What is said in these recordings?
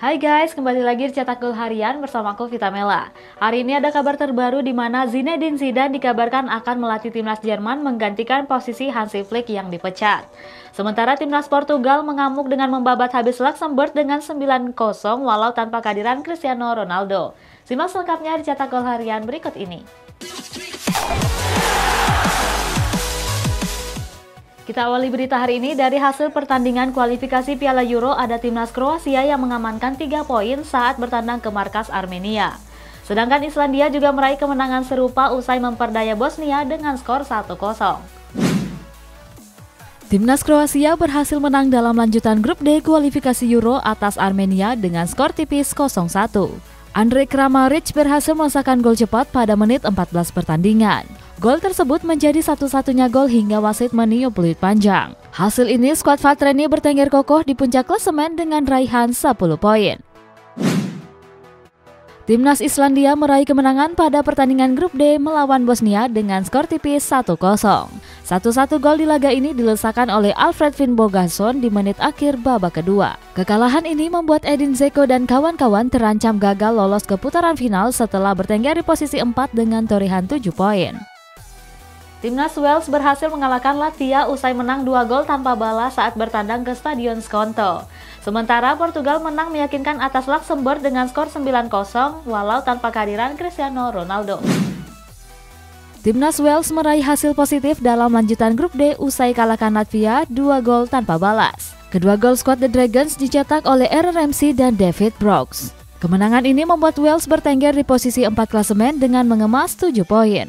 Hai guys, kembali lagi di Cetak Gol Harian bersama aku Vita Mela. Hari ini ada kabar terbaru di mana Zinedine Zidane dikabarkan akan melatih timnas Jerman menggantikan posisi Hansi Flick yang dipecat. Sementara timnas Portugal mengamuk dengan membabat habis Luxembourg dengan 9-0 walau tanpa kehadiran Cristiano Ronaldo. Simak selengkapnya di Cetak Gol Harian berikut ini. Kita awali berita hari ini dari hasil pertandingan kualifikasi Piala Euro. Ada timnas Kroasia yang mengamankan 3 poin saat bertandang ke markas Armenia. Sedangkan Islandia juga meraih kemenangan serupa usai memperdaya Bosnia dengan skor 1-0. Timnas Kroasia berhasil menang dalam lanjutan grup D kualifikasi Euro atas Armenia dengan skor tipis 0-1. Andre Kramaric berhasil melesakkan gol cepat pada menit 14 pertandingan. Gol tersebut menjadi satu-satunya gol hingga wasit meniup peluit panjang. Hasil ini skuad Vatreni bertengger kokoh di puncak klasemen dengan raihan 10 poin. Timnas Islandia meraih kemenangan pada pertandingan grup D melawan Bosnia dengan skor tipis 1-0. Satu-satu gol di laga ini dilesakan oleh Alfred Finnbogason di menit akhir babak kedua. Kekalahan ini membuat Edin Dzeko dan kawan-kawan terancam gagal lolos ke putaran final setelah bertengger di posisi 4 dengan torehan 7 poin. Timnas Wales berhasil mengalahkan Latvia usai menang 2 gol tanpa balas saat bertandang ke Stadion Skonto. Sementara Portugal menang meyakinkan atas Luxembourg dengan skor 9-0 walau tanpa kehadiran Cristiano Ronaldo. Timnas Wales meraih hasil positif dalam lanjutan grup D usai kalahkan Latvia 2 gol tanpa balas. Kedua gol skuad The Dragons dicetak oleh Aaron Ramsey dan David Brooks. Kemenangan ini membuat Wales bertengger di posisi 4 klasemen dengan mengemas 7 poin.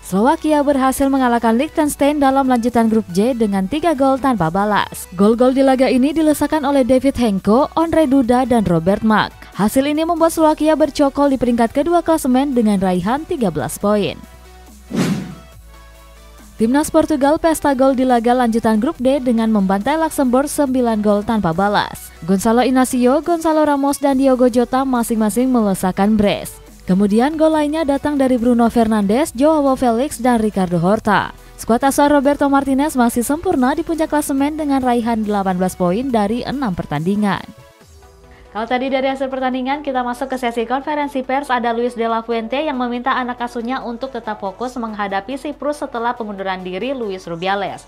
Slovakia berhasil mengalahkan Liechtenstein dalam lanjutan grup J dengan 3 gol tanpa balas. Gol-gol di laga ini dilesakan oleh David Henko, Ondrej Duda, dan Robert Mak. Hasil ini membuat Slovakia bercokol di peringkat kedua klasemen dengan raihan 13 poin. Timnas Portugal pesta gol di laga lanjutan grup D dengan membantai Luxembourg 9 gol tanpa balas. Gonçalo Inacio, Gonçalo Ramos, dan Diogo Jota masing-masing melesakkan brace. Kemudian gol lainnya datang dari Bruno Fernandes, Joao Felix, dan Ricardo Horta. Skuad asal Roberto Martinez masih sempurna di puncak klasemen dengan raihan 18 poin dari 6 pertandingan. Kalau tadi dari hasil pertandingan, kita masuk ke sesi konferensi pers. Ada Luis de la Fuente yang meminta anak asuhnya untuk tetap fokus menghadapi Siprus setelah pengunduran diri Luis Rubiales.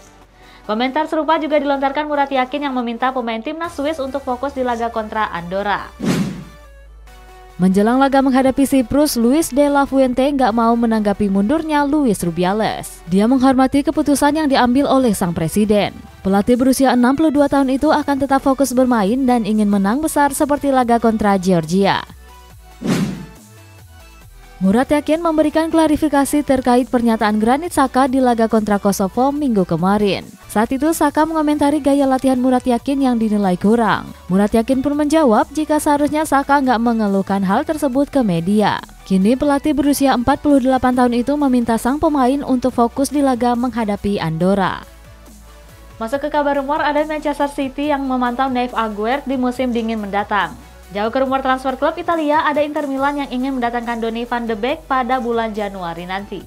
Komentar serupa juga dilontarkan Murat Yakin yang meminta pemain timnas Swiss untuk fokus di laga kontra Andorra. Menjelang laga menghadapi Siprus, Luis de la Fuente nggak mau menanggapi mundurnya Luis Rubiales. Dia menghormati keputusan yang diambil oleh sang presiden. Pelatih berusia 62 tahun itu akan tetap fokus bermain dan ingin menang besar seperti laga kontra Georgia. Murat Yakin memberikan klarifikasi terkait pernyataan Granit Xhaka di laga kontra Kosovo minggu kemarin. Saat itu Xhaka mengomentari gaya latihan Murat Yakin yang dinilai kurang. Murat Yakin pun menjawab jika seharusnya Xhaka nggak mengeluhkan hal tersebut ke media. Kini pelatih berusia 48 tahun itu meminta sang pemain untuk fokus di laga menghadapi Andorra. Masuk ke kabar rumor, ada Manchester City yang memantau Yves Aguerd di musim dingin mendatang. Jauh ke rumor transfer klub Italia, ada Inter Milan yang ingin mendatangkan Donny van de Beek pada bulan Januari nanti.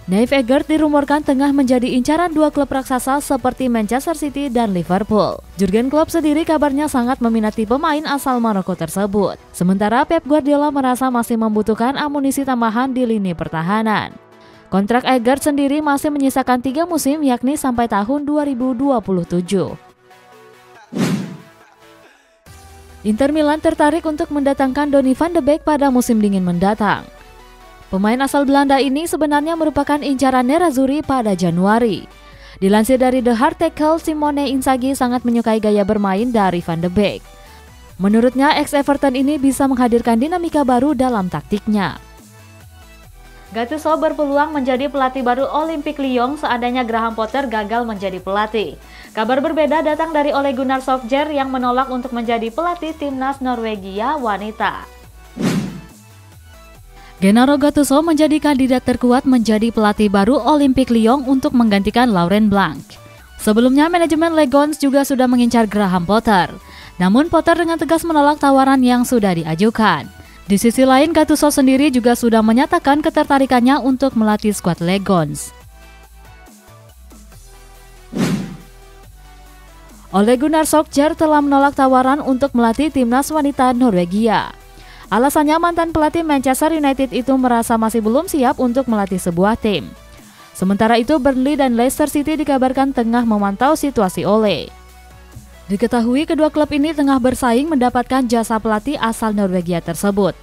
Yves Aguerd dirumorkan tengah menjadi incaran 2 klub raksasa seperti Manchester City dan Liverpool. Jurgen Klopp sendiri kabarnya sangat meminati pemain asal Maroko tersebut. Sementara Pep Guardiola merasa masih membutuhkan amunisi tambahan di lini pertahanan. Kontrak Aguerd sendiri masih menyisakan 3 musim yakni sampai tahun 2027. Inter Milan tertarik untuk mendatangkan Donny van de Beek pada musim dingin mendatang. Pemain asal Belanda ini sebenarnya merupakan incaran Nerazzurri pada Januari. Dilansir dari The Hard Tackle, Simone Inzaghi sangat menyukai gaya bermain dari van de Beek. Menurutnya, ex-Everton ini bisa menghadirkan dinamika baru dalam taktiknya. Gattuso berpeluang menjadi pelatih baru Olympique Lyon seandainya Graham Potter gagal menjadi pelatih. Kabar berbeda datang dari Ole Gunnar Solskjaer yang menolak untuk menjadi pelatih timnas Norwegia wanita. Gennaro Gattuso menjadi kandidat terkuat menjadi pelatih baru Olympique Lyon untuk menggantikan Laurent Blanc. Sebelumnya manajemen Legons juga sudah mengincar Graham Potter. Namun Potter dengan tegas menolak tawaran yang sudah diajukan. Di sisi lain, Gattuso sendiri juga sudah menyatakan ketertarikannya untuk melatih skuad Legons. Ole Gunnar Solskjaer telah menolak tawaran untuk melatih timnas wanita Norwegia. Alasannya mantan pelatih Manchester United itu merasa masih belum siap untuk melatih sebuah tim. Sementara itu Burnley dan Leicester City dikabarkan tengah memantau situasi Ole. Diketahui kedua klub ini tengah bersaing mendapatkan jasa pelatih asal Norwegia tersebut.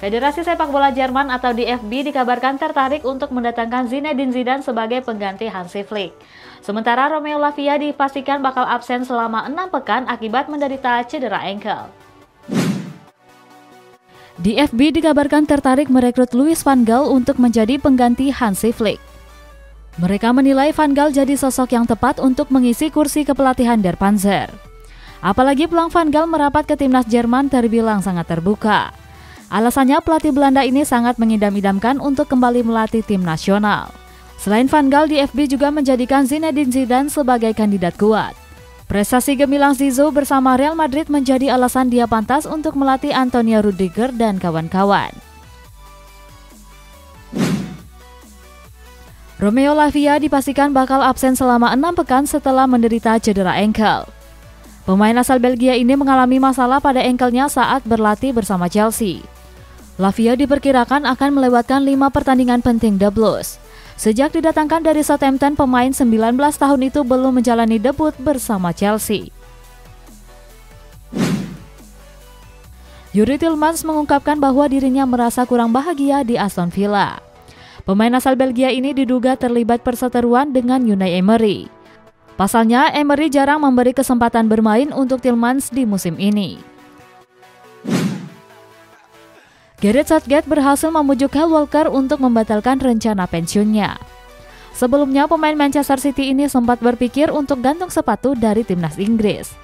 Federasi Sepak Bola Jerman atau DFB dikabarkan tertarik untuk mendatangkan Zinedine Zidane sebagai pengganti Hansi Flick. Sementara Romeo Lavia dipastikan bakal absen selama 6 pekan akibat menderita cedera ankle. DFB dikabarkan tertarik merekrut Louis van Gaal untuk menjadi pengganti Hansi Flick. Mereka menilai Van Gaal jadi sosok yang tepat untuk mengisi kursi kepelatihan Der Panzer. Apalagi peluang Van Gaal merapat ke timnas Jerman terbilang sangat terbuka. Alasannya pelatih Belanda ini sangat mengidam-idamkan untuk kembali melatih tim nasional. Selain Van Gaal, DFB juga menjadikan Zinedine Zidane sebagai kandidat kuat. Prestasi gemilang Zizou bersama Real Madrid menjadi alasan dia pantas untuk melatih Antonio Rudiger dan kawan-kawan. Romeo Lavia dipastikan bakal absen selama 6 pekan setelah menderita cedera ankle. Pemain asal Belgia ini mengalami masalah pada ankle-nya saat berlatih bersama Chelsea. Lavia diperkirakan akan melewatkan 5 pertandingan penting The Blues. Sejak didatangkan dari Southampton, pemain 19 tahun itu belum menjalani debut bersama Chelsea. Yuri Tillmans mengungkapkan bahwa dirinya merasa kurang bahagia di Aston Villa. Pemain asal Belgia ini diduga terlibat perseteruan dengan Unai Emery. Pasalnya, Emery jarang memberi kesempatan bermain untuk Tillmans di musim ini. Gareth Southgate berhasil membujuk Kyle Walker untuk membatalkan rencana pensiunnya. Sebelumnya, pemain Manchester City ini sempat berpikir untuk gantung sepatu dari timnas Inggris.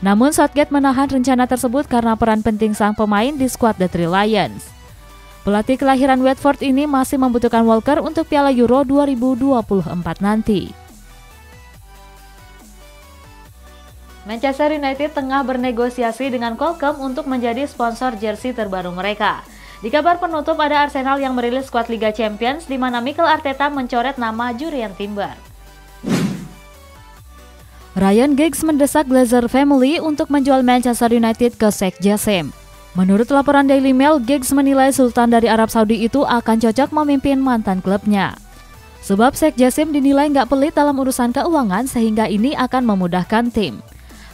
Namun Southgate menahan rencana tersebut karena peran penting sang pemain di skuad The Three Lions. Pelatih kelahiran Watford ini masih membutuhkan Walker untuk Piala Euro 2024 nanti. Manchester United tengah bernegosiasi dengan Qualcomm untuk menjadi sponsor jersey terbaru mereka. Di kabar penutup ada Arsenal yang merilis skuad Liga Champions di mana Mikel Arteta mencoret nama Jurrien Timber. Ryan Giggs mendesak Glazer family untuk menjual Manchester United ke Sheikh Jassim. Menurut laporan Daily Mail, Giggs menilai Sultan dari Arab Saudi itu akan cocok memimpin mantan klubnya. Sebab Sheikh Jassim dinilai nggak pelit dalam urusan keuangan sehingga ini akan memudahkan tim.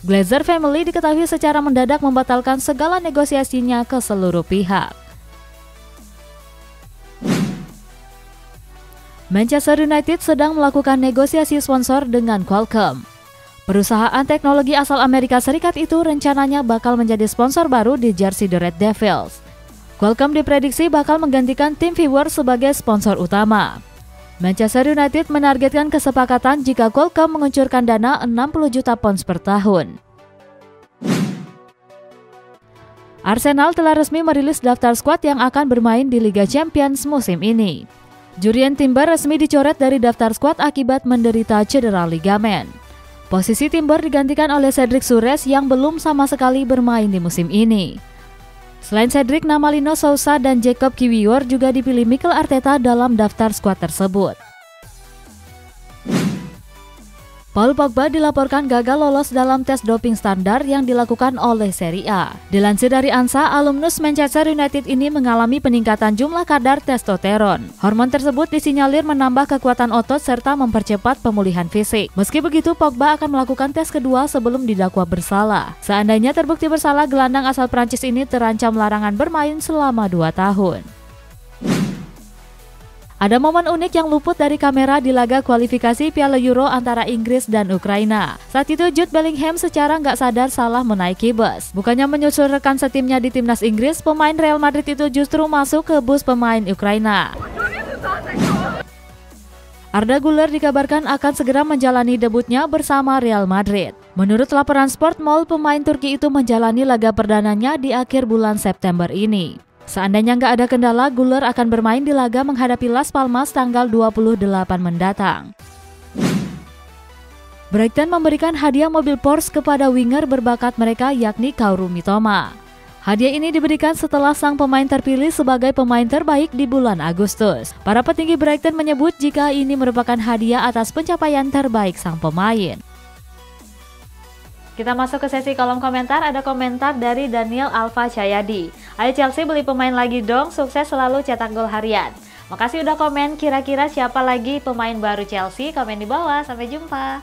Glazer family diketahui secara mendadak membatalkan segala negosiasinya ke seluruh pihak. Manchester United sedang melakukan negosiasi sponsor dengan Qualcomm. Perusahaan teknologi asal Amerika Serikat itu rencananya bakal menjadi sponsor baru di jersey The Red Devils. Qualcomm diprediksi bakal menggantikan TeamViewer sebagai sponsor utama. Manchester United menargetkan kesepakatan jika Qualcomm menguncurkan dana 60 juta pounds per tahun. Arsenal telah resmi merilis daftar skuad yang akan bermain di Liga Champions musim ini. Jurrien Timber resmi dicoret dari daftar skuad akibat menderita cedera ligamen. Posisi Timber digantikan oleh Cedric Soares yang belum sama sekali bermain di musim ini. Selain Cedric, nama Lino Sousa dan Jacob Kiwior juga dipilih Mikel Arteta dalam daftar skuad tersebut. Paul Pogba dilaporkan gagal lolos dalam tes doping standar yang dilakukan oleh Serie A. Dilansir dari ANSA, alumnus Manchester United ini mengalami peningkatan jumlah kadar testosteron. Hormon tersebut disinyalir menambah kekuatan otot serta mempercepat pemulihan fisik. Meski begitu, Pogba akan melakukan tes kedua sebelum didakwa bersalah. Seandainya terbukti bersalah, gelandang asal Prancis ini terancam larangan bermain selama 2 tahun. Ada momen unik yang luput dari kamera di laga kualifikasi Piala Euro antara Inggris dan Ukraina. Saat itu Jude Bellingham secara nggak sadar salah menaiki bus. Bukannya menyusul rekan setimnya di timnas Inggris, pemain Real Madrid itu justru masuk ke bus pemain Ukraina. Arda Güler dikabarkan akan segera menjalani debutnya bersama Real Madrid. Menurut laporan Sportmall, pemain Turki itu menjalani laga perdananya di akhir bulan September ini. Seandainya nggak ada kendala, Güler akan bermain di laga menghadapi Las Palmas tanggal 28 mendatang. Brighton memberikan hadiah mobil Porsche kepada winger berbakat mereka yakni Kaoru Mitoma. Hadiah ini diberikan setelah sang pemain terpilih sebagai pemain terbaik di bulan Agustus. Para petinggi Brighton menyebut jika ini merupakan hadiah atas pencapaian terbaik sang pemain. Kita masuk ke sesi kolom komentar, ada komentar dari Daniel Alfa Cahyadi. Ayo Chelsea beli pemain lagi dong, sukses selalu cetak gol harian. Makasih udah komen, kira-kira siapa lagi pemain baru Chelsea? Komen di bawah, sampai jumpa.